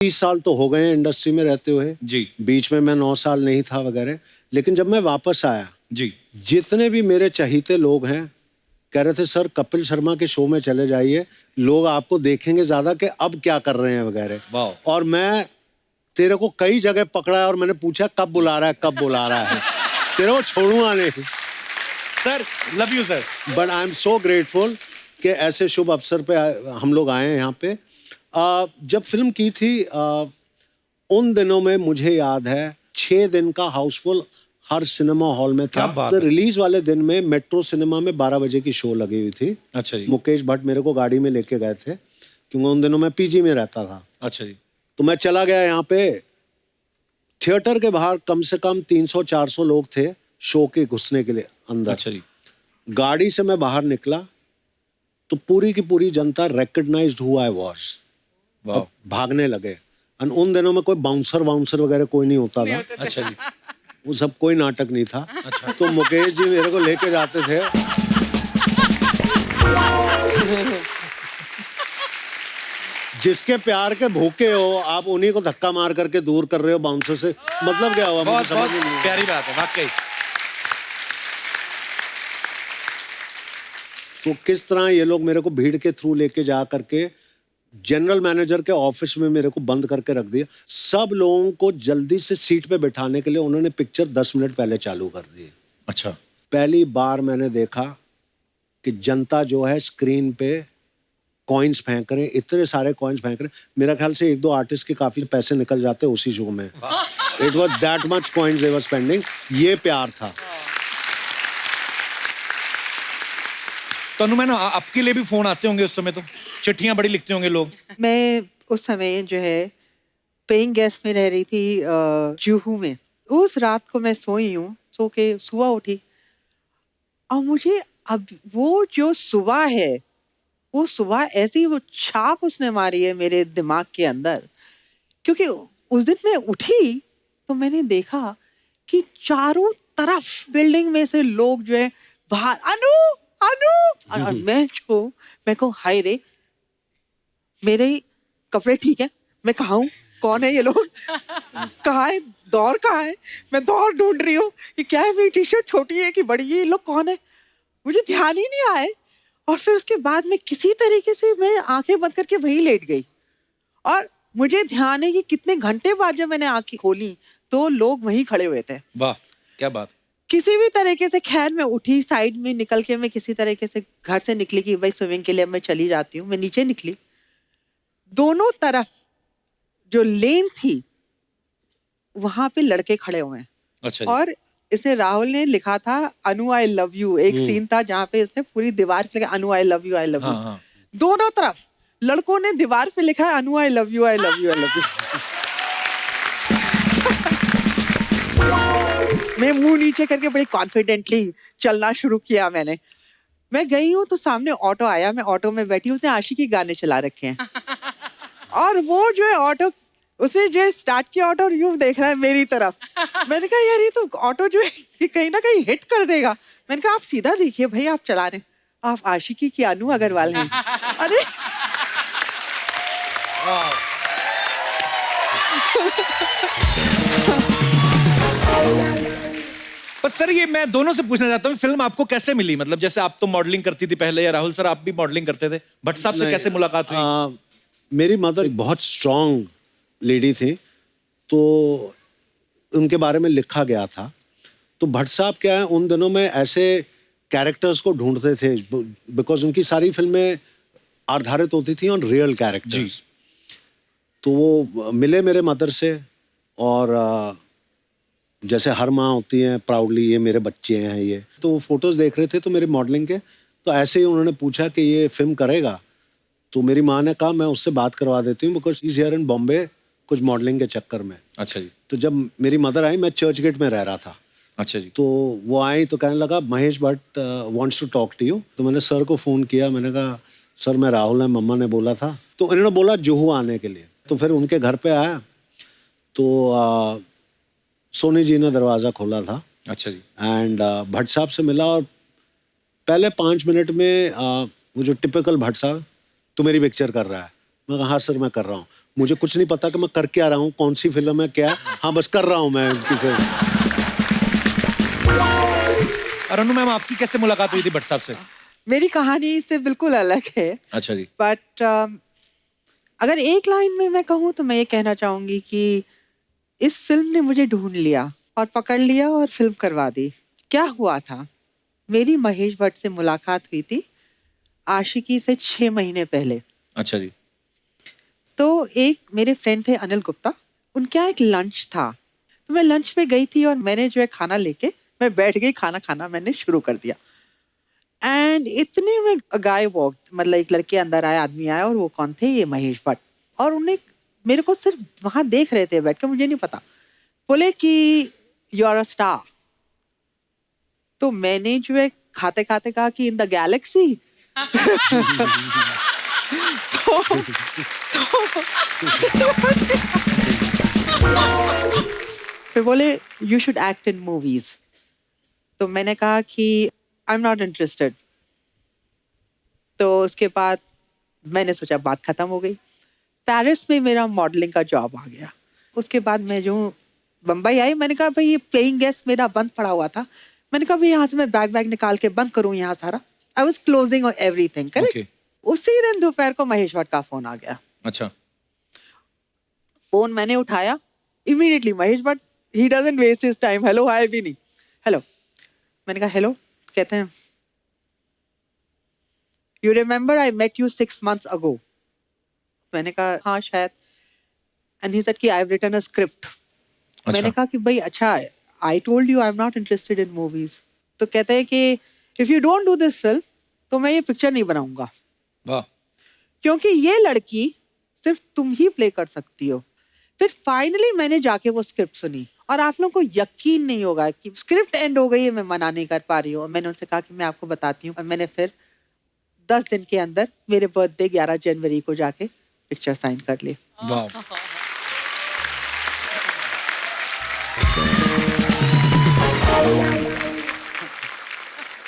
30 साल तो हो गए हैं इंडस्ट्री में रहते हुए जी बीच में मैं 9 साल नहीं था वगैरह, लेकिन जब मैं वापस आया जी जितने भी मेरे चहीते लोग हैं कह रहे थे सर कपिल शर्मा के शो में चले जाइए, लोग आपको देखेंगे ज्यादा कि अब क्या कर रहे हैं वगैरह। वाह। और मैं तेरे को कई जगह पकड़ा है और मैंने पूछा कब बुला रहा है, कब बुला रहा है, तेरे को छोड़ूंगा नहीं। Sir love you sir. But I am so grateful कि ऐसे शुभ अवसर पे हम लोग आए हैं यहाँ पे। जब फिल्म की थी उन दिनों में मुझे याद है 6 दिन का हाउसफुल हर सिनेमा हॉल में क्या था। बात तो है। रिलीज वाले दिन में मेट्रो सिनेमा में 12 बजे की शो लगी हुई थी। अच्छा जी। मुकेश भट्ट मेरे को गाड़ी में लेके गए थे क्योंकि उन दिनों मैं पीजी में रहता था। अच्छा जी। तो मैं चला गया यहाँ पे, थिएटर के बाहर कम से कम 300-400 लोग थे शो के घुसने के लिए अंदर। अच्छा जी। गाड़ी से मैं बाहर निकला तो पूरी की पूरी जनता रिकग्नाइज्ड हु आई वाज। वाह। भागने लगे। और उन दिनों में कोई बाउंसर वगैरह कोई नहीं होता था। अच्छा जी। वो सब कोई नाटक नहीं था। अच्छा। तो मुकेश जी मेरे को लेके जाते थे। जिसके प्यार के भूखे हो आप उन्हीं को धक्का मार करके दूर कर रहे हो बाउंसर से, मतलब क्या हुआ? बहुत मुझे समझ बहुत नहीं। प्यारी बात है वाकई। तो किस तरह ये लोग मेरे को भीड़ के थ्रू लेके जा करके जनरल मैनेजर के ऑफिस में मेरे को बंद करके रख दिया। सब लोगों को जल्दी से सीट पे बिठाने के लिए उन्होंने पिक्चर 10 मिनट पहले चालू कर दी। अच्छा। पहली बार मैंने देखा कि जनता जो है स्क्रीन पे कॉइन्स फेंक रहे हैं, इतने सारे कॉइन्स फेंक रहे हैं। मेरा ख्याल से 1-2 आर्टिस्ट के काफी पैसे निकल जाते उसी शो में। It was that much coins they were spending. ये प्यार था। तनु मैंने आपके लिए भी फोन आते होंगे उस समय, तो चिट्ठियां बड़ी लिखते होंगे लोग। मैं उस समय जो है पेइंग गेस्ट में रह रही थी जुहू में। उस रात को मैं सोई हूँ, सो के सुबह उठी और मुझे अब वो जो सुबह है वो सुबह ऐसी वो छाप उसने मारी है मेरे दिमाग के अंदर। क्योंकि उस दिन मैं उठी तो मैंने देखा कि चारों तरफ बिल्डिंग में से लोग जो है बाहर अनु अनु और मैं कहूँ हाय रे मेरे कपड़े ठीक है, मैं कहाँ हूँ, कौन है ये लोग, कहाँ है दौर, कहाँ है, मैं दौर ढूंढ रही हूँ कि क्या है, मेरी टी शर्ट छोटी है कि बड़ी है, ये लोग कौन है, मुझे ध्यान ही नहीं आए। और फिर उसके बाद में किसी तरीके से मैं आंखें बंद करके वहीं लेट गई और मुझे ध्यान है कि कितने घंटे बाद जब मैंने आंखें खोली तो लोग वहीं खड़े हुए थे। वाह क्या बात। किसी भी तरीके से खैर मैं उठी, साइड में निकल के मैं किसी तरीके से घर से निकली कि भाई स्विमिंग के लिए मैं चली जाती हूँ। मैं नीचे निकली, दोनों तरफ जो लेन थी वहां पे लड़के खड़े हुए हैं। अच्छा जी। और इसे राहुल ने लिखा था अनु आई लव यू। एक सीन था जहाँ पे इसने पूरी दीवार पे लिखा Anu I love you I love you. हाँ। दोनों तरफ लड़कों ने दीवार पे लिखा है Anu I love you I love you I love you. मैं मुंह नीचे करके बड़ी कॉन्फिडेंटली चलना शुरू किया। मैं गई हूँ तो सामने ऑटो आया, मैं ऑटो में बैठी, उसने आशिकी गाने चला रखे हैं और वो जो है ऑटो उसने जो है स्टार्ट किया ऑटो और यूं देख रहा है मेरी तरफ। मैंने कहा यार ये तो ऑटो जो है कहीं ना कहीं हिट कर देगा। मैंने कहा आप सीधा देखिए भाई, आप चला रहे हैं, आप आशिकी की अनु अग्रवाल हैं। अरे पर सर ये मैं दोनों से पूछना चाहता हूँ, फिल्म आपको कैसे मिली? मतलब जैसे आप तो मॉडलिंग करती थी पहले, या राहुल सर आप भी मॉडलिंग करते थे, भट्ट साहब से कैसे मुलाकात हुई? मेरी मदर बहुत स्ट्रांग लेडी थी तो उनके बारे में लिखा गया था। तो भट्ट साहब क्या है उन दिनों में ऐसे कैरेक्टर्स को ढूंढते थे बिकॉज उनकी सारी फिल्में आधारित होती थी ऑन रियल कैरेक्टर्स। तो वो मिले मेरे मदर से और जैसे हर माँ होती है प्राउडली ये मेरे बच्चे हैं ये, तो वो फोटोज देख रहे थे तो मेरे मॉडलिंग के, तो ऐसे ही उन्होंने पूछा कि ये फिल्म करेगा। तो मेरी माँ ने कहा मैं उससे बात करवा देती हूँ because is here in Bombay कुछ मॉडलिंग के चक्कर में। अच्छा जी। तो जब मेरी मदर आई, मैं चर्च गेट में रह रहा था। अच्छा जी। तो वो आई तो कहने लगा Mahesh Bhatt wants to talk to you. तो मैंने सर को फ़ोन किया, मैंने कहा सर मैं राहुल है, मम्मा ने बोला था। तो इन्होंने बोला जुहू आने के लिए। तो फिर उनके घर पे आया तो सोनी जी ने दरवाज़ा खोला था। अच्छा जी। एंड भट्ट साहब से मिला और पहले 5 मिनट में वो जो टिपिकल भट्ट साहब तो मेरी पिक्चर कर रहा है। मैं कहा हाँ सर मैं कर रहा हूँ। मुझे कुछ नहीं पता कि मैं कर क्या रहा हूँ, कौन सी फिल्म है, क्या है। हाँ बस कर रहा हूँ मैं उनकी फिल्म। और अनु मैम, आपकी कैसे मुलाकात हुई थी भट्ट साहब से? मेरी कहानी इससे बिल्कुल अलग है, अच्छा जी। बट अगर एक लाइन में मैं कहूँ तो मैं ये कहना चाहूंगी कि इस फिल्म ने मुझे ढूंढ लिया और पकड़ लिया और फिल्म करवा दी। क्या हुआ था, मेरी महेश भट्ट से मुलाकात हुई थी आशिकी से 6 महीने पहले। अच्छा जी। तो एक मेरे फ्रेंड थे अनिल गुप्ता, उनके यहाँ एक लंच था, तो मैं लंच पे गई थी और मैंने जो है खाना लेके मैं बैठ गई, खाना खाना मैंने शुरू कर दिया। एंड इतने में गाय वॉक, मतलब एक लड़के अंदर आए, आदमी आया, और वो कौन थे, ये महेश भट्ट। और उन्हें मेरे को सिर्फ वहां देख रहे थे बैठ के, मुझे नहीं पता। बोले कि यू आर अ स्टार। तो मैंने जो है खाते खाते कहा कि इन द गैलेक्सी। फिर बोले you should act in movies. तो मैंने कहा कि आई एम नॉट इंटरेस्टेड। तो उसके बाद मैंने सोचा बात खत्म हो गई। पेरिस में मेरा मॉडलिंग का जॉब आ गया। उसके बाद मैं जो बम्बई आई, मैंने कहा भाई ये पेइंग गेस्ट मेरा बंद पड़ा हुआ था, मैंने कहा भाई यहाँ से मैं बैग निकाल के बंद करूँ यहाँ सारा। I was closing on everything, correct. उसी दिन दोपहर को महेश भट्ट का फोन आ गया। अच्छा। फोन मैंने उठाया, immediately Mahesh Bhatt, he doesn't waste his time, hello hi भी नहीं, हेलो। मैंने कहा हेलो। कहते हैं you remember I met you 6 months ago। मैंने कहा हाँ शायद। एंड ही सेड कि I have written a script. मैंने कहा कि भाई अच्छा, I told you I am not interested in movies. तो कहते हैं कि if you don't do this film तो मैं ये पिक्चर नहीं बनाऊंगा, वाह। क्योंकि ये लड़की सिर्फ तुम ही प्ले कर सकती हो। फिर फाइनली मैंने जाके वो स्क्रिप्ट सुनी, और आप लोगों को यकीन नहीं होगा कि स्क्रिप्ट एंड हो गई है, मैं मना नहीं कर पा रही हूँ। मैंने उनसे कहा कि मैं आपको बताती हूँ, और मैंने फिर 10 दिन के अंदर मेरे बर्थडे 11 जनवरी को जाके पिक्चर साइन कर ली। वाह।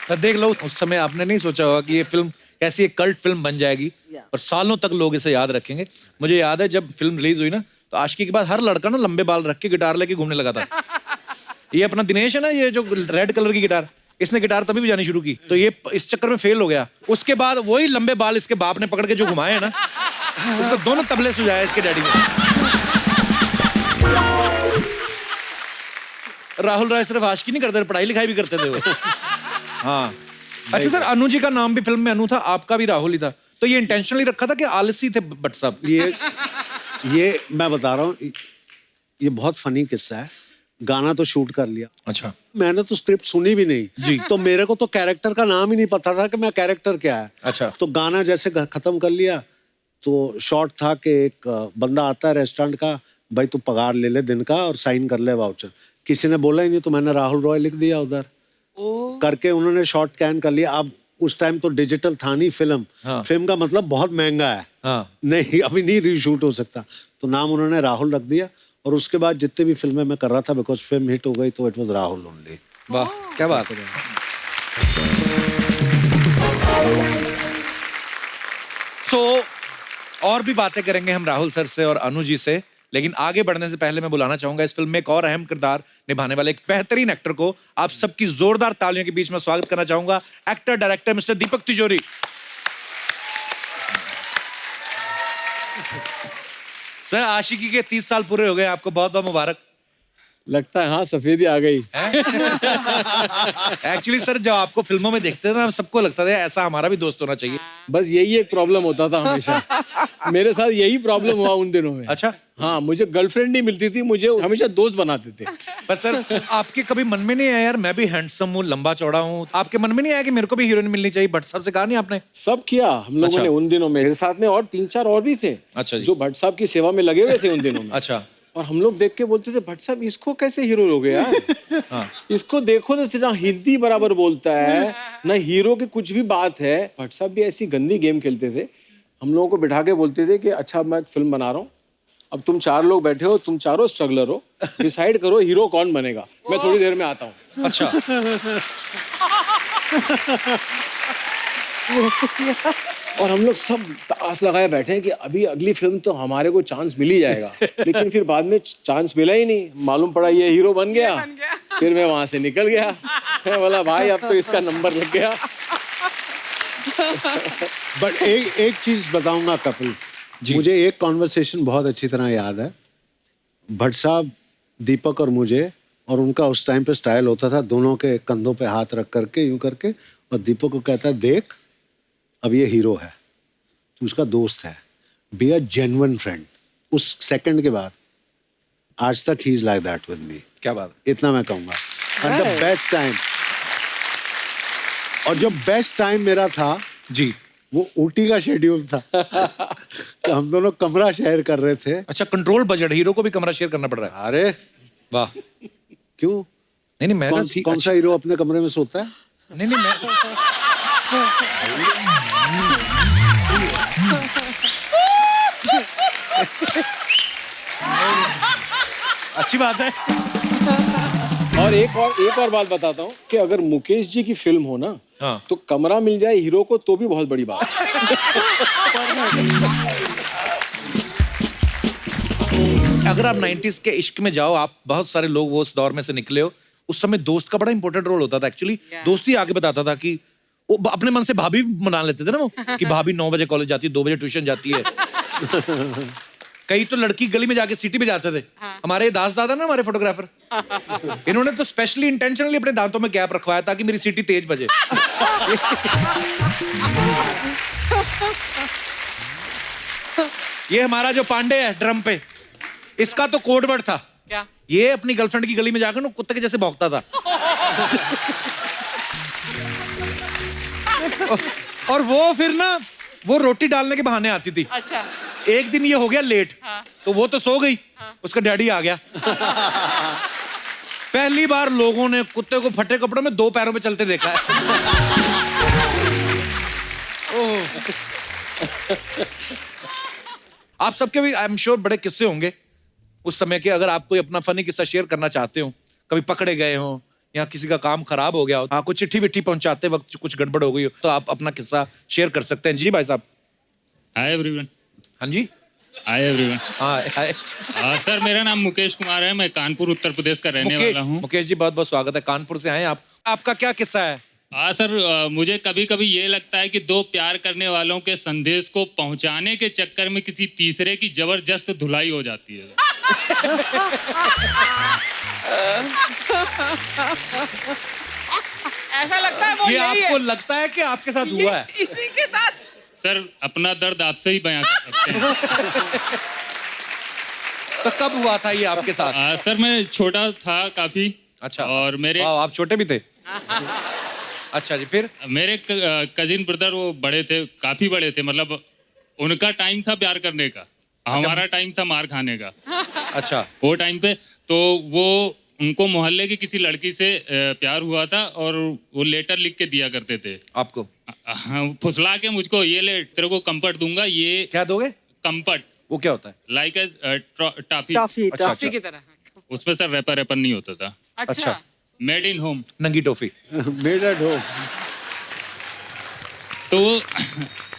तो देख लो, उस समय आपने नहीं सोचा होगा कि ये फिल्म कैसी एक कल्ट फिल्म बन जाएगी और सालों तक लोग इसे याद रखेंगे। मुझे याद है जब फिल्म रिलीज हुई ना, तो आशिकी के बाद हर लड़का ना लंबे बाल रख के गिटार लेके घूमने लगा था। ये अपना दिनेश है ना, ये जो रेड कलर की गिटार, इसने गिटार तभी बजानी शुरू की, तो ये इस चक्कर में फेल हो गया। उसके बाद वही लंबे बाल इसके बाप ने पकड़ के जो घुमाए हैं ना, उसको दोनों तबले सुझाए इसके डैडी ने। राहुल राय सिर्फ आशिकी नहीं करते थे, पढ़ाई लिखाई भी करते थे वो। हाँ। अच्छा सर, अनु जी का नाम भी फिल्म में अनु था, आपका भी राहुल ही था, तो ये इंटेंशनली रखा था कि आलसी थे भट्ट साहब? ये मैं बता रहा हूँ, ये बहुत फनी किस्सा है। गाना तो शूट कर लिया। अच्छा। मैंने तो स्क्रिप्ट सुनी भी नहीं जी, तो मेरे को तो कैरेक्टर का नाम ही नहीं पता था कि मैं कैरेक्टर क्या है। अच्छा। तो गाना जैसे खत्म कर लिया, तो शॉट था कि एक बंदा आता है रेस्टोरेंट का, भाई तू पगार ले ले दिन का और साइन कर ले वाउचर। किसी ने बोला ही नहीं, तो मैंने राहुल रॉय लिख दिया उधर करके, उन्होंने शॉट कैन कर लिया। अब उस टाइम तो डिजिटल था नहीं फिल्म। हाँ। फिल्म का मतलब बहुत महंगा है। हाँ। नहीं, अभी नहीं रीशूट हो सकता, तो नाम उन्होंने राहुल रख दिया। और उसके बाद जितने भी फिल्में मैं कर रहा था, बिकॉज फिल्म हिट हो गई, तो इट वाज राहुल ओनली। वाह, क्या बात है। और भी बातें करेंगे हम राहुल सर से और अनु जी से, लेकिन आगे बढ़ने से पहले मैं बुलाना चाहूंगा इस फिल्म में एक और अहम किरदार निभाने वाले एक बेहतरीन एक्टर को आप सबकी जोरदार तालियों के बीच में स्वागत करना चाहूंगा। एक्टर डायरेक्टर मिस्टर दीपक तिजोरी। सर, आशिकी के 30 साल पूरे हो गए, आपको बहुत बहुत मुबारक। लगता है हाँ, सफेदी आ गई। एक्चुअली सर, जब आपको फिल्मों में देखते थे ना, सबको लगता था ऐसा हमारा भी दोस्त होना चाहिए। बस यही एक प्रॉब्लम होता था हमेशा। मेरे साथ यही प्रॉब्लम हुआ उन दिनों में। अच्छा। हाँ, मुझे गर्लफ्रेंड नहीं मिलती थी, मुझे हमेशा दोस्त बनाते थे। पर सर, आपके कभी मन में नहीं आया यार मैं भी हैंडसम हूँ, लंबा चौड़ा हूँ, आपके मन में नहीं आया कि मेरे को भी हीरोइन मिलनी चाहिए? भट्ट साहब से कहा नहीं आपने? सब किया हम लोगों ने उन दिनों में, मेरे साथ में और 3-4 और भी थे। अच्छा। जो भट्ट साहब की सेवा में लगे हुए थे उन दिनों में। अच्छा। और हम लोग देख के बोलते थे, भट्ट साहब इसको कैसे हीरो हो गया यार? हाँ। इसको देखो तो ना हिंदी बराबर बोलता है, ना हीरो की कुछ भी बात है। भट्ट साहब भी ऐसी गंदी गेम खेलते थे, हम लोगों को बिठा के बोलते थे कि अच्छा मैं फिल्म बना रहा हूँ, अब तुम 4 लोग बैठे हो, तुम चारों स्ट्रगलर हो, डिसाइड करो हीरो कौन बनेगा, मैं थोड़ी देर में आता हूँ। अच्छा। और हम लोग सब आस लगाए बैठे हैं कि अभी अगली फिल्म तो हमारे को चांस मिल ही जाएगा। लेकिन फिर बाद में चांस मिला ही नहीं, मालूम पड़ा ये हीरो बन गया। फिर मैं वहां से निकल गया। मैं बोला भाई अब तो इसका नंबर लग गया। बट एक चीज बताऊंगा कपिल, मुझे एक कॉन्वर्सेशन बहुत अच्छी तरह याद है। भट्ट साहब, दीपक और मुझे, और उनका उस टाइम पे स्टाइल होता था दोनों के कंधों पे हाथ रख करके यूं करके, और दीपक को कहता है देख अब ये हीरो है, तू उसका दोस्त है, बी अ जेन्युइन फ्रेंड। उस सेकंड के बाद आज तक he is like that with me. क्या बात, इतना मैं कहूंगा। एट द बेस्ट टाइम, और जो बेस्ट टाइम मेरा था जी, वो ऊटी का शेड्यूल था। तो हम दोनों कमरा शेयर कर रहे थे। अच्छा, कंट्रोल बजट, हीरो को भी कमरा शेयर करना पड़ रहा है। अरे वाह, क्यों? नहीं मैं कौन सा हीरो अपने कमरे में सोता है? नहीं मैं अच्छी बात है। और एक और बात बताता हूँ कि अगर मुकेश जी की फिल्म हो ना, हाँ। तो कमरा मिल जाए हीरो को तो भी बहुत बड़ी बात है। अगर आप 90s के इश्क में जाओ, आप बहुत सारे लोग वो उस दौर में से निकले हो, उस समय दोस्त का बड़ा इंपॉर्टेंट रोल होता था। एक्चुअली दोस्त ही आगे बताता था कि वो अपने मन से भाभी मना लेते थे ना वो, कि भाभी 9 बजे कॉलेज जाती है, 2 बजे ट्यूशन जाती है। कई तो लड़की गली में जाके सिटी में जाते थे। हमारे दास दादा ना, हमारे फोटोग्राफर, इन्होंने तो स्पेशली इंटेंशनली अपने दांतों में गैप रखवाया ताकि मेरी सिटी तेज बजे। ये हमारा जो पांडे है ड्रम पे, इसका तो कोड वर्ड था क्या? ये अपनी गर्लफ्रेंड की गली में जाकर ना कुत्ते के जैसे भौंकता था। और वो फिर ना वो रोटी डालने के बहाने आती थी। अच्छा। एक दिन ये हो गया लेट, तो वो तो सो गई, उसका डैडी आ गया। पहली बार लोगों ने कुत्ते को फटे कपड़ों में 2 पैरों पे चलते देखा है। आप सबके भी आई एम श्योर बड़े किस्से होंगे उस समय के। अगर आप कोई अपना फनी किस्सा शेयर करना चाहते हो, कभी पकड़े गए हो या किसी का काम खराब हो गया हो, हाँ, कुछ चिट्ठी विट्ठी पहुंचाते वक्त कुछ गड़बड़ हो गई हो, तो आप अपना किस्सा शेयर कर सकते हैं। जी भाई साहब। Hi everyone. हाँ जी, हाय एवरीवन। हाय। सर मेरा नाम मुकेश कुमार है, मैं कानपुर उत्तर प्रदेश का रहने वाला हूँ। मुकेश जी बहुत बहुत स्वागत है, कानपुर से आए हैं आप। आपका क्या किस्सा है? हाँ सर, मुझे कभी कभी ये लगता है कि 2 प्यार करने वालों के संदेश को पहुंचाने के चक्कर में किसी तीसरे की जबरदस्त धुलाई हो जाती है। ऐसा लगता है वो ये यही आपको है। लगता है कि आपके साथ हुआ है? इसी के साथ। सर अपना दर्द आपसे ही बयां कर सकते हैं। तो कब हुआ था ये आपके साथ? सर मैं छोटा था काफी। अच्छा। और मेरे आप छोटे भी थे? अच्छा जी, फिर? मेरे कजिन ब्रदर वो बड़े थे, काफी बड़े थे, मतलब उनका टाइम था प्यार करने का, हमारा टाइम था मार खाने का। अच्छा। वो टाइम पे तो वो उनको मोहल्ले की किसी लड़की से प्यार हुआ था और वो लेटर लिख के दिया करते थे आपको। फुसला के मुझको, ये ले तेरे को कंफर्ट दूंगा। ये क्या दोगे? कंफर्ट। वो क्या होता है? Like as toffee. टॉफी की तरह। उसमें सर रैपर नहीं होता था। अच्छा। मेड इन होम, नंगी टॉफी। Made at home. तो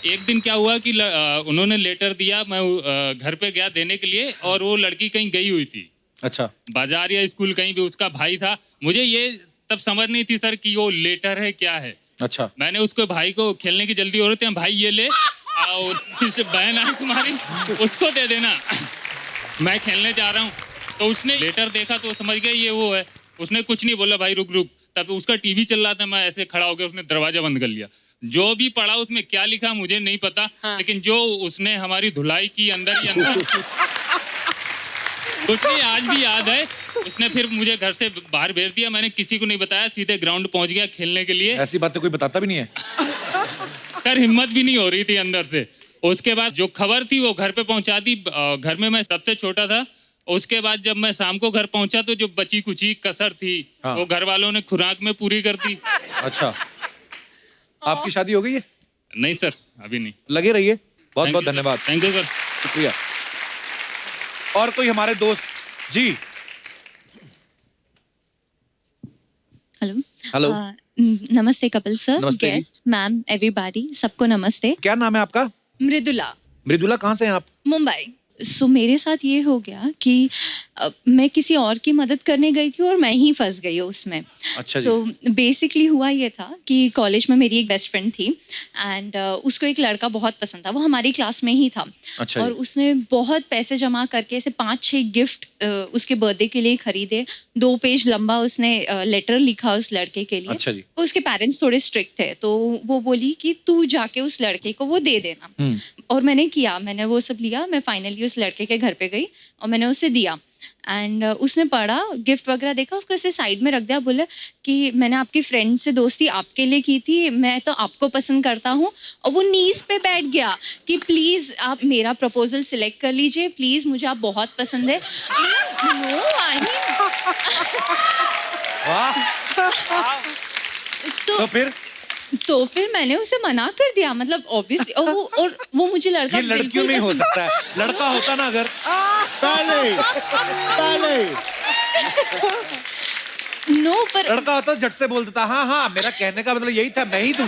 एक दिन क्या हुआ कि उन्होंने लेटर दिया, मैं घर पे गया देने के लिए, और वो लड़की कहीं गई हुई थी। अच्छा। बाजार या स्कूल कहीं भी, उसका भाई था। मुझे ये तब समझ नहीं थी सर कि वो लेटर है क्या है। अच्छा। मैंने उसको भाई को, खेलने की जल्दी हो रही थी, भाई ये ले, बहन आई तुम्हारी, उसको दे देना, मैं खेलने जा रहा हूँ। तो उसने लेटर देखा तो समझ गया ये वो है। उसने कुछ नहीं बोला, भाई रुक। तब उसका टीवी चल रहा था, मैं ऐसे खड़ा हो गया, उसने दरवाजा बंद कर लिया। जो भी पढ़ा उसमें क्या लिखा मुझे नहीं पता, लेकिन जो उसने हमारी धुलाई की अंदर ही अंदर, कुछ नहीं, आज भी याद है। उसने फिर मुझे घर से बाहर भेज दिया, मैंने किसी को नहीं बताया, सीधे ग्राउंड पहुंच गया खेलने के लिए। ऐसी बातें कोई बताता भी नहीं है। सर हिम्मत भी नहीं हो रही थी अंदर से। उसके बाद जो खबर थी वो घर पे पहुंचा दी। घर में मैं सबसे छोटा था। उसके बाद जब मैं शाम को घर पहुंचा तो जो बची कुची कसर थी, हाँ। वो घर वालों ने खुराक में पूरी कर दी। अच्छा। आपकी शादी हो गई है? नहीं सर, अभी नहीं। लगे रहिए। बहुत बहुत धन्यवाद। Thank you sir. शुक्रिया। और कोई हमारे दोस्त? जी हेलो। हेलो। नमस्ते कपिल सर, नमस्ते जी। गेस्ट, मैम, एवरीबॉडी, सबको नमस्ते। क्या नाम है आपका? मृदुला, मृदुला, कहाँ से हैं आप? मुंबई। सो मेरे साथ ये हो गया कि मैं किसी और की मदद करने गई थी और मैं ही फंस गई उसमें। अच्छा जी। सो बेसिकली हुआ ये था कि कॉलेज में मेरी एक बेस्ट फ्रेंड थी एंड उसको एक लड़का बहुत पसंद था, वो हमारी क्लास में ही था। अच्छा और जी। उसने बहुत पैसे जमा करके ऐसे 5-6 गिफ्ट उसके बर्थडे के लिए खरीदे। 2 पेज लंबा उसने लेटर लिखा उस लड़के के लिए। अच्छा जी। उसके पेरेंट्स थोड़े स्ट्रिक्ट थे, तो वो बोली कि तू जाके उस लड़के को वो दे देना। और मैंने किया, मैंने वो सब लिया, मैं फाइनली उस लड़के के घर पे गई और मैंने उसे दिया। एंड उसने पढ़ा, गिफ्ट वगैरह देखा, उसको ऐसे साइड में रख दिया, बोले कि मैंने आपकी फ्रेंड से दोस्ती आपके लिए की थी, मैं तो आपको पसंद करता हूँ। और वो नीज पे बैठ गया कि प्लीज़ आप मेरा प्रपोजल सिलेक्ट कर लीजिए, प्लीज़ मुझे आप बहुत पसंद है। नो आई वाह। सो तो फिर फिर मैंने उसे मना कर दिया, मतलब ऑब्वियसली। और वो मुझे लड़का ये लड़कियों बिल्कुल में ही हो पसंद- सकता है, लड़का होता ना अगर पहले नो, पर लड़का होता झट से बोल देता हाँ हाँ, मेरा कहने का मतलब यही था, मैं ही दूं।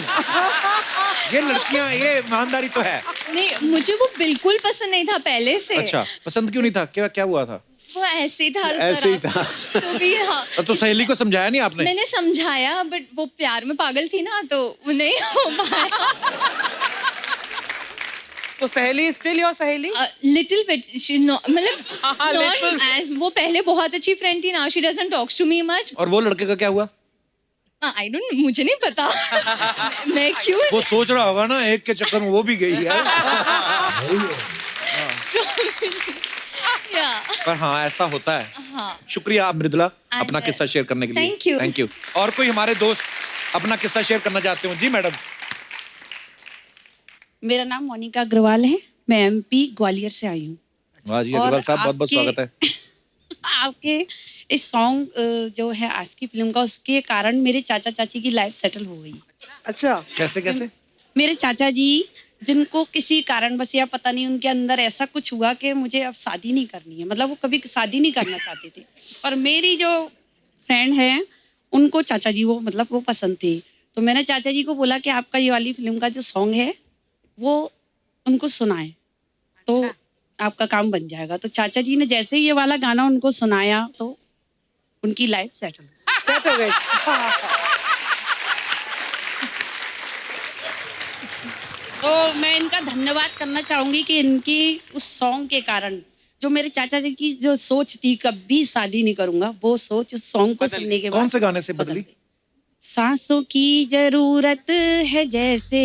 ये लड़कियां, ये ईमानदारी तो है। नहीं, मुझे वो बिल्कुल पसंद नहीं था पहले से। अच्छा, पसंद क्यों नहीं था? क्या क्या हुआ था? वो ऐसे ही था, ऐसे ही था। तो भी हाँ, तो सहेली को समझाया नहीं आपने? मैंने समझाया, बट वो प्यार में पागल थी ना, तो वो नहीं हो पाया। तो सहेली स्टिल योर सहेली? लिटिल बिट, मतलब हाँ, not little. as, वो पहले बहुत अच्छी फ्रेंड थी, now she doesn't talks to me much. और वो लड़के का क्या हुआ? आई डोंट, मुझे नहीं पता। मैं क्यों वो सोच रहा होगा ना, एक के चक्कर में वो भी गई है। या पर हाँ, ऐसा होता है। हाँ, शुक्रिया आप मृदुला, And, अपना किस्सा शेयर करने के लिए। thank you. Thank you. और कोई हमारे दोस्त अपना किस्सा शेयर करना चाहते हो? जी मैडम। मेरा नाम मोनिका अग्रवाल है, मैं एमपी ग्वालियर से आई हूँ। वाह जी, और अग्रवाल साहब, बहुत बहुत आपके- स्वागत है। आपके इस सॉन्ग जो है आज की फिल्म का, उसके कारण मेरे चाचा चाची की लाइफ सेटल हो गई। अच्छा, कैसे कैसे? मेरे चाचा जी, जिनको किसी कारण बस या पता नहीं उनके अंदर ऐसा कुछ हुआ कि मुझे अब शादी नहीं करनी है, मतलब वो कभी शादी नहीं करना चाहते थे। और मेरी जो फ्रेंड है, उनको चाचा जी वो मतलब वो पसंद थे। तो मैंने चाचा जी को बोला कि आपका ये वाली फिल्म का जो सॉन्ग है वो उनको सुनाएं, तो आपका काम बन जाएगा। तो चाचा जी ने जैसे ही ये वाला गाना उनको सुनाया, तो उनकी लाइफ सेटल। सेट हो गई। तो मैं इनका धन्यवाद करना चाहूंगी कि इनकी उस सॉन्ग के कारण, जो मेरे चाचा जी की जो सोच थी कभी शादी नहीं करूंगा, वो सोच उस सॉन्ग को सुनने के बाद कौन से गाने से बदली? गई। सांसों की जरूरत है जैसे,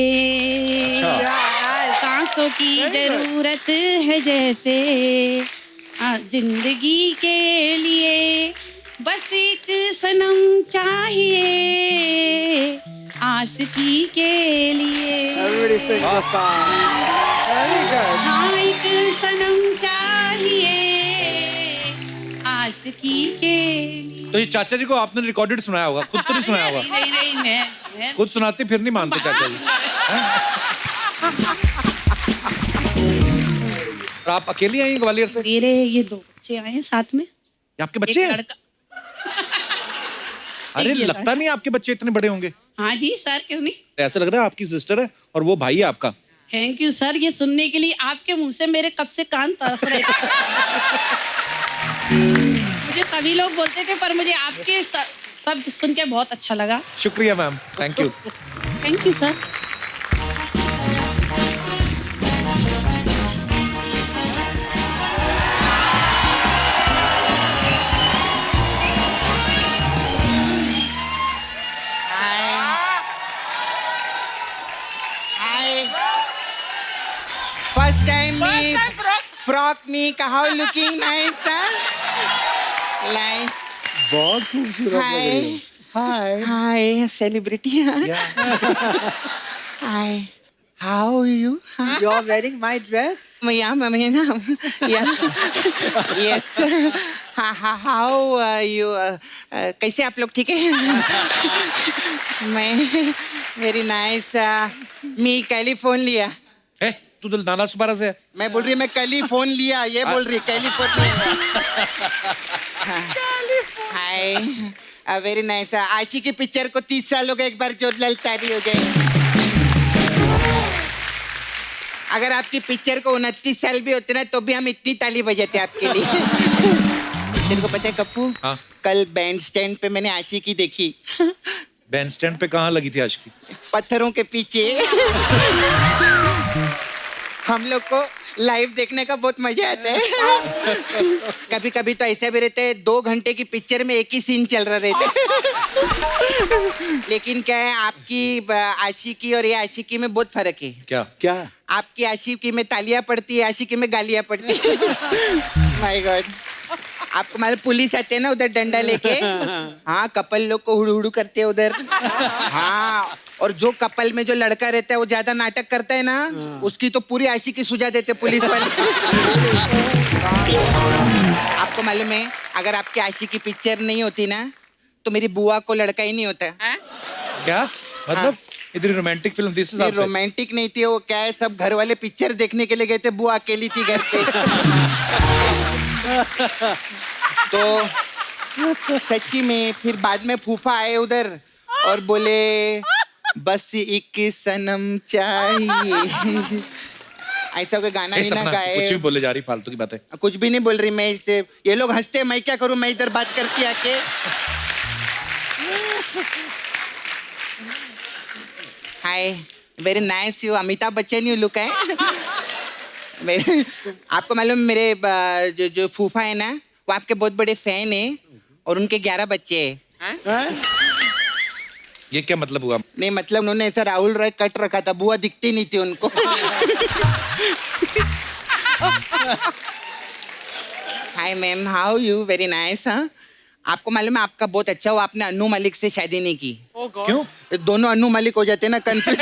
सांसों की जरूरत है जैसे, जिंदगी के लिए बस एक सनम चाहिए, आशिकी के लिए। Everybody sing the song. Very good. हाँ, एक सनम चाहिए, आशिकी के लिए। तो ये चाचा जी को आपने रिकॉर्डेड सुनाया होगा, खुद तो नहीं सुनाया होगा? नहीं नहीं, मैं खुद सुनाते फिर नहीं मानते चाचा जी। और आप अकेली आई हैं ग्वालियर से? मेरे ये 2 बच्चे आए हैं साथ में। ये आपके बच्चे एक हैं? लड़का। अरे एक ये लगता नहीं आपके बच्चे इतने बड़े होंगे। हाँ जी सर, क्यों नहीं। ऐसा लग रहा है आपकी सिस्टर है और वो भाई है आपका। थैंक यू सर, ये सुनने के लिए आपके मुंह से मेरे कब से कान तरस रहे थे। मुझे सभी लोग बोलते थे, पर मुझे आपके शब्द सुन के बहुत अच्छा लगा। शुक्रिया ma'am, thank you. Thank you sir. First time me frock me, how looking nice, huh? Nice. बहुत खूबसूरत लग रही हो। Hi. Hi, celebrity. Huh? Hi. How are you? Huh? You're wearing my dress. Yeah, yeah. Yes. How are you? कैसे आप लोग ठीक है? मैं very nice. मैं कल ही फोन लिया। ए, तू तो नाला सुपारा से है। मैं बोल रही मैं कल ही फोन लिया, ये बोल रही कैलिफोर्निया। हाय, वेरी नाइस। आशी की पिक्चर को 30 साल हो गए, एक बार जोरदार ताली हो जाए। अगर आपकी पिक्चर को 29 साल भी होते ना तो भी हम इतनी ताली बजाते आपके लिए। तेरे को पता है कप्पू, हाँ? कल बैंड स्टैंड पे मैंने आशिकी देखी। बैंड स्टैंड पे कहाँ लगी थी आशिकी? पत्थरों के पीछे। हम लोग को लाइव देखने का बहुत मजा आता है। कभी कभी तो ऐसा भी रहता है 2 घंटे की पिक्चर में एक ही सीन चल रहा रहता है। लेकिन क्या है, आपकी आशिकी और ये आशिकी में बहुत फर्क है। क्या? क्या? आपकी आशिकी में तालियां पड़ती है, आशिकी में गालियां पड़ती है। My God. आपको मालूम पुलिस आते हैं ना उधर डंडा लेके, हाँ कपल लोग को हुड़ू हुड़ू करते हैं उधर। हाँ, और जो कपल में जो लड़का रहता है वो ज्यादा नाटक करता है ना, उसकी तो पूरी आशिकी सुझा देते पुलिस वाले। आपको मालूम है, अगर आपकी आशिकी पिक्चर नहीं होती ना तो मेरी बुआ को लड़का ही नहीं होता। क्या मतलब? इतनी रोमांटिक फिल्म थी? रोमांटिक नहीं थी वो, क्या है, सब घर वाले पिक्चर देखने के लिए गए थे, बुआ अकेली थी घर पे। तो सच्ची में फिर बाद में फूफा आए उधर और बोले बस एक सनम चाहिए। ऐसा कोई गाना नहीं ना गाए। कुछ भी बोले जा रही, फालतू की बातें। कुछ भी नहीं बोल रही मैं इससे, ये लोग हंसते, मैं क्या करूं, मैं इधर बात करती आके। Hi, very nice you, Amitabh Bachchan you look है। आपको मालूम मेरे जो फूफा है ना, वो आपके बहुत बड़े फैन है और उनके 11 बच्चे हैं। ये क्या मतलब हुआ? नहीं मतलब उन्होंने ऐसा राहुल रॉय कट रखा था, बुआ दिखती नहीं थी उनको। Hi ma'am, how you? Very nice. हाँ, आपको मालूम है आपका बहुत अच्छा हुआ आपने अनु मलिक से शादी नहीं की। क्यों? दोनों अनु मलिक हो जाते ना, confuse.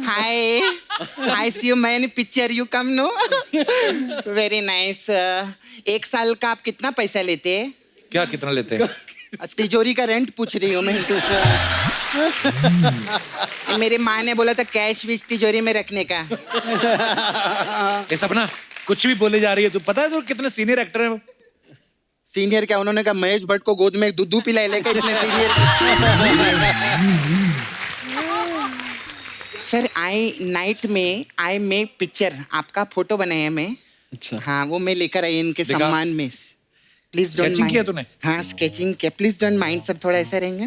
Hi, I see you man picture, you come no. Very nice. 1 साल का आप कितना पैसा लेते हैं? क्या कितना लेते हैं? तिजोरी का रेंट पूछ रही हूँ मैं। मेरी माँ ने बोला था कैश विश तिजोरी में रखने का। ये सपना कुछ भी बोले जा रही है। तू पता है तो कितने सीनियर एक्टर हैं वो? सीनियर क्या? उन्होंने कहा महेश भट्ट को गोद में एक दूध पिला लेकर इतने सीनियर। सर आई नाइट में आई मेक पिक्चर, आपका फोटो बनाया मैं। अच्छा। हाँ, वो मैं लेकर आई इनके सम्मान में। प्लीज डोंट स्केचिंग किया तूने? हाँ स्केचिंग किया, प्लीज डोंट माइंड सर, थोड़ा ऐसा रहेंगे।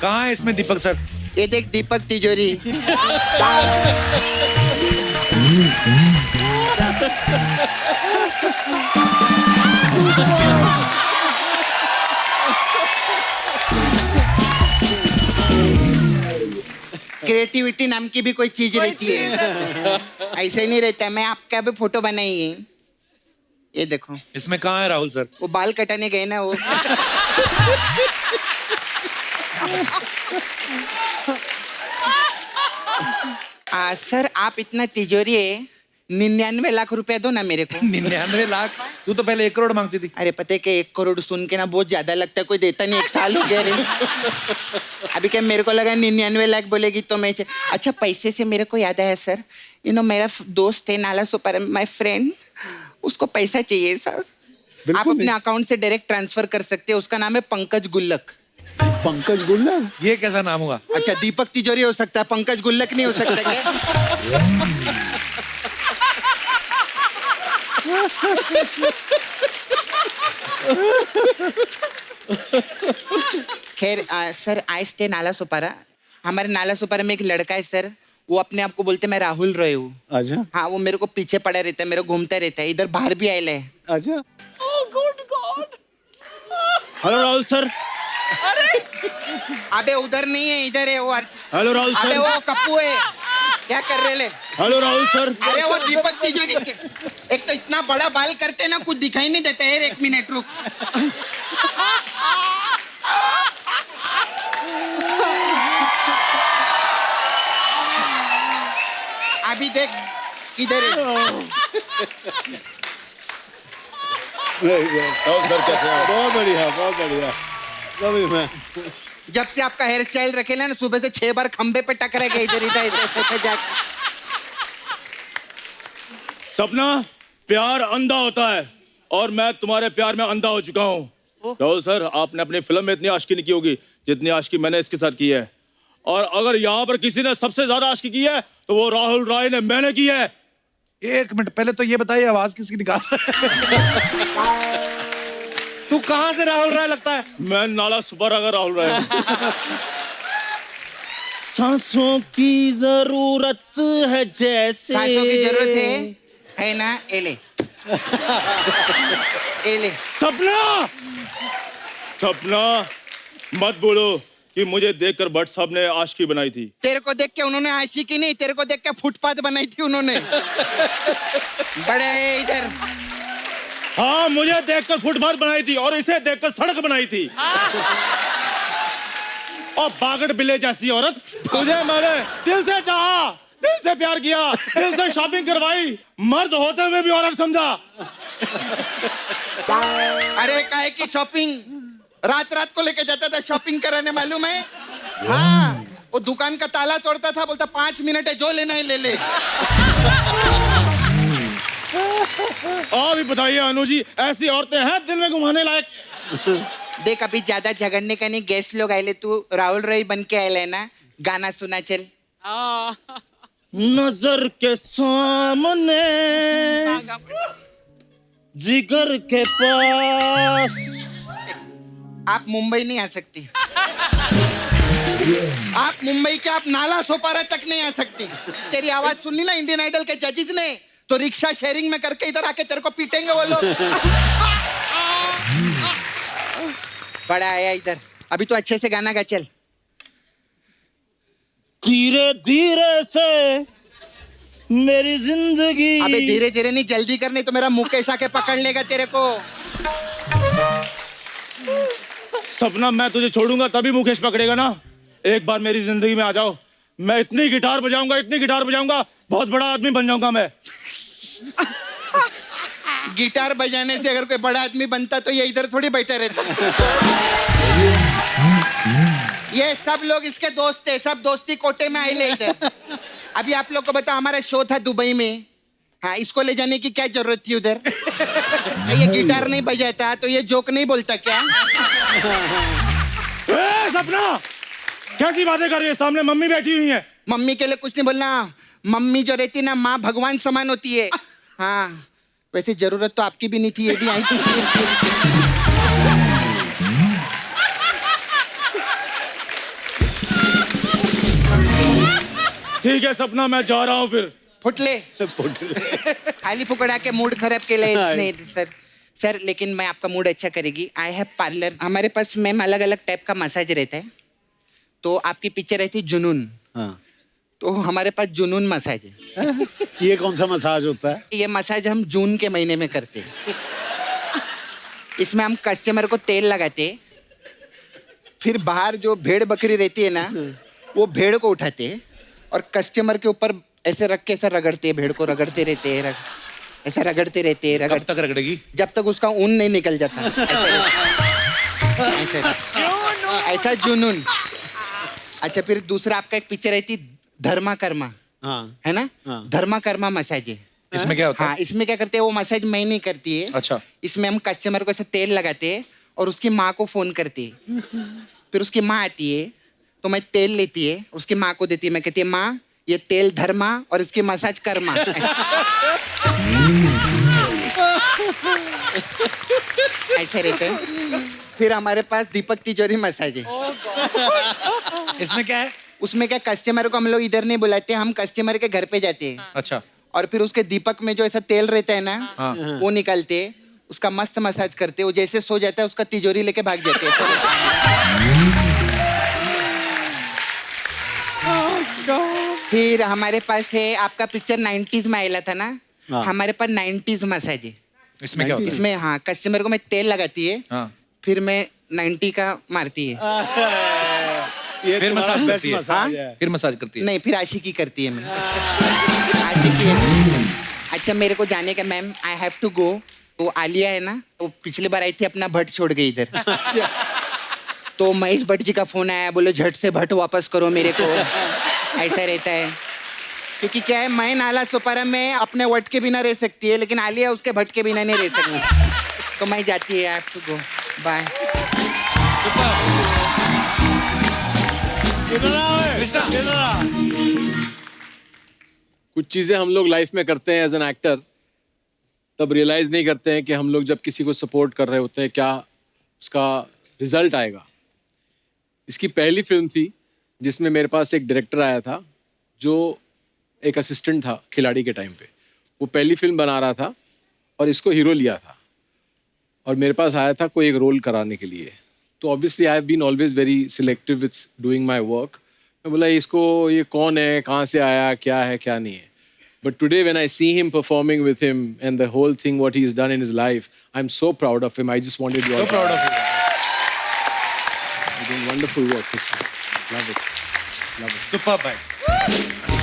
कहाँ है इसमें दीपक सर? ये देख दीपक तिजोरी। क्रिएटिविटी नाम की भी कोई चीज रहती है, ऐसे नहीं रहता है। मैं आपका भी फोटो बनाई है, ये देखो। इसमें कहाँ है राहुल सर? वो बाल कटाने गए ना वो। सर आप इतना तिजोरी है, 99 लाख रुपया दो ना मेरे को। 99 लाख? तू तो पहले 1 करोड़ मांगती थी। अरे पता है कि 1 करोड़ सुन के ना बहुत ज्यादा लगता है, कोई देता नहीं, 1 साल हो गया रे। अभी क्या मेरे को लगा 99 लाख बोलेगी तो मैं। अच्छा पैसे से मेरे को याद आया सर, यू नो मेरा दोस्त है नाला सुपर, माय फ्रेंड, उसको पैसा चाहिए सर। आप अपने अकाउंट से डायरेक्ट ट्रांसफर कर सकते हैं, उसका नाम है पंकज गुल्लक। पंकज गुल्लक? ये कैसा नाम हुआ? अच्छा दीपक तिजोरी हो सकता है, पंकज गुल्लक नहीं हो सकता क्या? खैर सर आई स्टे नाला सुपारा। हमारे नाला सुपारा में एक लड़का है सर, वो अपने आप को बोलते मैं राहुल रॉय हूँ। अच्छा। हाँ, वो मेरे को पीछे पड़ा रहता है, मेरे को घूमता रहता है, इधर बाहर भी आयल है। अच्छा। Hello Rahul sir. अबे उधर नहीं है, इधर है वो। हेलो राहुल अबे सर। वो कप्पू है, क्या कर रहे ले? Hello Rahul sir. अरे वो दीपक तिजोरी। एक तो इतना बड़ा बाल करते ना, कुछ दिखाई नहीं देता है। 1 मिनट रुक। अभी देख इधर है। राहुल सर कैसे हैं? बहुत बढ़िया, बहुत बढ़िया। कभी मैं जब से आपका हेयर स्टाइल रखेला ना, सुबह से 6 बार खंबे पे टकरा गया इधर इधर इधर जाके। सपना, प्यार अंधा होता है और मैं तुम्हारे प्यार में अंधा हो चुका हूँ। राहुल सर, आपने अपनी फिल्म में इतनी आशिकी नहीं की होगी जितनी आशिकी मैंने इसके साथ की है। और अगर यहाँ पर किसी ने सबसे ज्यादा आशिकी की है तो वो राहुल राय ने, मैंने की है। 1 मिनट पहले तो ये बताइए, आवाज किसकी निकाल रहा है? तू कहाँ से राहुल राय लगता है? मैं नाला सुपर अगर राहुल राय हूँ। सांसों की जरूरत है जैसे, सांसों की जरूरत है ना? एले एले। सपना, सपना मत बोलो कि मुझे देखकर भट्ट साहब ने आशिकी बनाई थी। तेरे को देख के उन्होंने आशिकी नहीं, तेरे को देख के फुटपाथ बनाई थी उन्होंने। बड़े इधर। हाँ, मुझे देखकर फुटपाथ बनाई थी और इसे देखकर सड़क बनाई थी। और बागड़ बिल्ले जैसी औरत, तुझे मैंने दिल से चाहा, दिल से प्यार किया, दिल से शॉपिंग करवाई, मर्द होते हुए भी औरत समझा। अरे काहे की शॉपिंग, रात रात को लेके जाता था शॉपिंग कराने, मालूम है? हाँ, वो दुकान का ताला तोड़ता था, बोलता 5 मिनट है, जो लेना है ले ले। और भी बताइए अनु जी, ऐसी औरतें हैं दिल में घुमाने लायक? देख, अभी ज्यादा झगड़ने का नहीं, गेस्ट लोग आए, तू राहुल राय बन के आए ना, गाना सुना चल। नजर के सामने, जिगर के पास। आप मुंबई नहीं आ सकती। आप मुंबई के, आप नाला सोपारा तक नहीं आ सकती। तेरी आवाज सुननी ना इंडियन आइडल के जजेस ने, तो रिक्शा शेयरिंग में करके इधर आके तेरे को पीटेंगे वो लोग। बड़ा आया इधर, अभी तो अच्छे से गाना गा चल। धीरे धीरे से मेरी जिंदगी। अबे धीरे धीरे नहीं, जल्दी कर, नहीं तो मेरा मुकेश आके पकड़ लेगा तेरे को। सपना, मैं तुझे छोड़ूंगा तभी मुकेश पकड़ेगा ना। एक बार मेरी जिंदगी में आ जाओ, मैं इतनी गिटार बजाऊंगा, इतनी गिटार बजाऊंगा, बहुत बड़ा आदमी बन जाऊंगा मैं। गिटार बजाने से अगर कोई बड़ा आदमी बनता तो ये इधर थोड़ी बैठा रहता। ये सब लोग इसके दोस्त थे, सब दोस्ती कोटे में आए ले इधर। अभी आप लोग को बताओ, हमारा शो था दुबई में। हाँ, इसको ले जाने की क्या जरूरत थी उधर? ये गिटार नहीं बजाता तो ये जोक नहीं बोलता क्या? सपना, कैसी बातें कर रही है? सामने मम्मी बैठी हुई है। मम्मी के लिए कुछ नहीं बोलना। मम्मी जो रहती है ना, माँ भगवान समान होती है। हाँ, वैसे जरूरत तो आपकी भी नहीं थी, ये भी आई थी। ठीक है सपना, मैं जा रहा हूँ फिर। फुटले खाली फुकड़ा के मूड खराब के लिए नहीं सर। सर, लेकिन मैं आपका मूड अच्छा करेगी। आई हैव पार्लर, हमारे पास मैम अलग अलग टाइप का मसाज रहता है। तो आपकी पिक्चर रहती है जुनून। हाँ। तो हमारे पास जुनून मसाज है। ये कौन सा मसाज होता है? ये मसाज हम जून के महीने में करते हैं। इसमें हम कस्टमर को तेल लगाते, फिर बाहर जो भेड़ बकरी रहती है ना, वो भेड़ को उठाते और कस्टमर के ऊपर ऐसे रख के ऐसा रगड़ते, भेड़ को रगड़ते रहते हैं, ऐसा रगड़ते रहते हैं। कब तक रगड़ेगी? जब तक उसका ऊन नहीं निकल जाता। ऐसा जुनून। अच्छा, फिर दूसरा आपका एक पिक्चर रहती धर्मा कर्मा। हाँ। है ना? हाँ। धर्मा कर्मा मसाज है। इसमें क्या होता है? हाँ, इसमें क्या करते हैं, वो मसाज मैं नहीं करती है। अच्छा। इसमें हम कस्टमर को ऐसे तेल लगाते हैं और उसकी माँ को फोन करते हैं। फिर उसकी माँ आती है तो मैं तेल लेती है, उसकी माँ को देती है। मैं कहती है, माँ ये तेल धर्मा और इसकी मसाज कर्मा। ऐसे रहते हैं। फिर हमारे पास दीपक तिजोरी मसाज है। इसमें क्या है? उसमें क्या, कस्टमर को हम लोग इधर नहीं बुलाते, हम कस्टमर के घर पे जाते हैं। अच्छा। और फिर उसके दीपक में जो ऐसा तेल रहता है ना, हाँ। वो निकालते, उसका मस्त मसाज करते। वो जैसे सो जाता है उसका तिजोरी लेके भाग जाते हैं। फिर हमारे पास है, आपका पिक्चर 90s में आया था ना, हाँ। हमारे पास 90s मसाज है। इसमें क्या होता है? इसमें हाँ, कस्टमर को मैं तेल लगाती है, हाँ। फिर मैं 90 का मारती है। ये फिर तुम्हारा मसाज best करती है। मसाज है। फिर मसाज करती है। नहीं, फिर आशिकी करती है मैं। आशिकी है। अच्छा, मेरे को जाने का ma'am, I have to go. वो आलिया है ना, वो पिछली बार आई थी, अपना भट्ट छोड़ गई इधर। तो महेश भट्ट जी का फोन आया, बोले झट से भट्ट वापस करो मेरे को। ऐसा रहता है, क्योंकि क्या है, मैं नाला सुपारा में अपने वट के बिना रह सकती है, लेकिन आलिया उसके भट्ट के बिना नहीं रह सकती। तो मैं जाती है, आप टू गो, बाय। कुछ चीज़ें हम लोग लाइफ में करते हैं एज एन एक्टर, तब रियलाइज़ नहीं करते हैं कि हम लोग जब किसी को सपोर्ट कर रहे होते हैं क्या उसका रिजल्ट आएगा। इसकी पहली फिल्म थी जिसमें मेरे पास एक डायरेक्टर आया था जो एक असिस्टेंट था खिलाड़ी के टाइम पे। वो पहली फिल्म बना रहा था और इसको हीरो लिया था और मेरे पास आया था कोई एक रोल कराने के लिए। तो obviously I have been always very selective with doing my work. मैं बोला इसको, ये कौन है, कहाँ से आया, क्या है क्या नहीं है। But today when I see him performing with him and the whole thing what he's done in his life, I'm so proud of him. I just wanted you all. So proud of you. You're doing wonderful work, Krishna. Love it. Love it. Superb, bhai.